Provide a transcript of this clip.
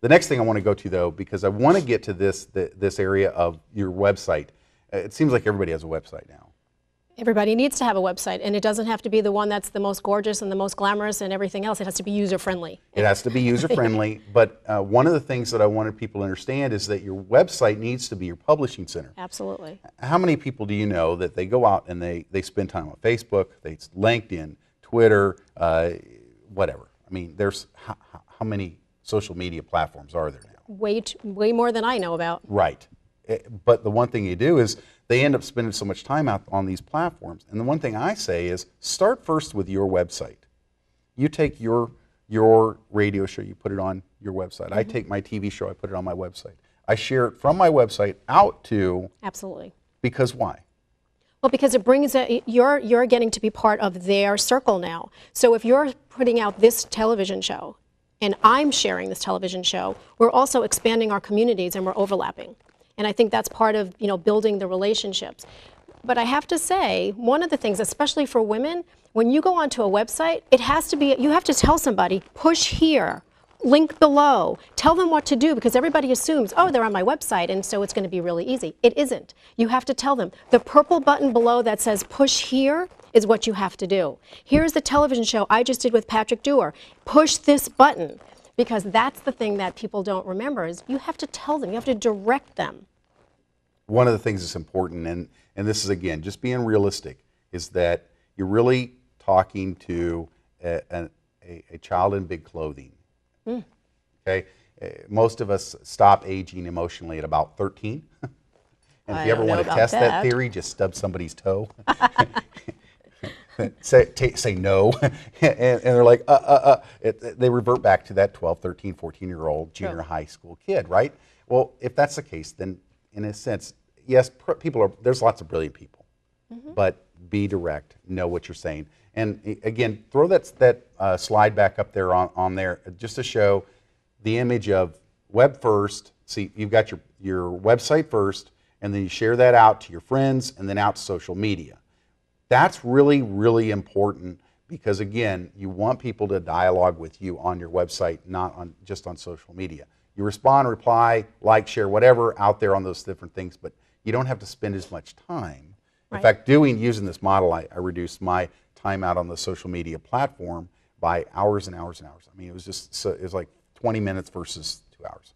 The next thing I want to go to, though, because I want to get to this area of your website. It seems like everybody has a website now. Everybody needs to have a website, and it doesn't have to be the one that's the most gorgeous and the most glamorous and everything else. It has to be user-friendly. It has to be user-friendly, but one of the things that I wanted people to understand is that your website needs to be your publishing center. Absolutely. How many people do you know that they go out and they spend time on Facebook, LinkedIn, Twitter, whatever? I mean, there's how many social media platforms are there now? Way more than I know about. Right. But the one thing you do is they end up spending so much time out on these platforms. And the one thing I say is start first with your website. You take your radio show, you put it on your website. I take my TV show, I put it on my website. I share it from my website out to... Absolutely. Because why? Well, because it brings you're getting to be part of their circle now. So if you're putting out this television show and I'm sharing this television show, we're also expanding our communities and we're overlapping. And I think that's part of, building the relationships. But I have to say, one of the things, especially for women, when you go onto a website, it has to be, you have to tell somebody, push here, link below, tell them what to do, because everybody assumes, oh, they're on my website, and so it's going to be really easy. It isn't. You have to tell them. The purple button below that says push here is what you have to do. Here's the television show I just did with Patrick Dewar. Push this button. Because that's the thing that people don't remember is you have to tell them, you have to direct them. One of the things that's important, and this is again, just being realistic, is that you're really talking to a child in big clothing. Okay? Most of us stop aging emotionally at about 13. And if you ever want to test that theory, just stub somebody's toe. Say no, and they're like, they revert back to that 12, 13, 14-year-old junior high school kid, right? Well, if that's the case, then in a sense, yes, there's lots of brilliant people, but be direct, know what you're saying. And again, throw that slide back up there on there just to show the image of web first. See, you've got your website first, and then you share that out to your friends and then out to social media. That's really, really important because, again, you want people to dialogue with you on your website, not just on social media. You respond, reply, like, share, whatever out there on those different things, but you don't have to spend as much time. In fact, using this model, I reduced my time out on the social media platform by hours and hours and hours. I mean, it was like 20 minutes versus 2 hours.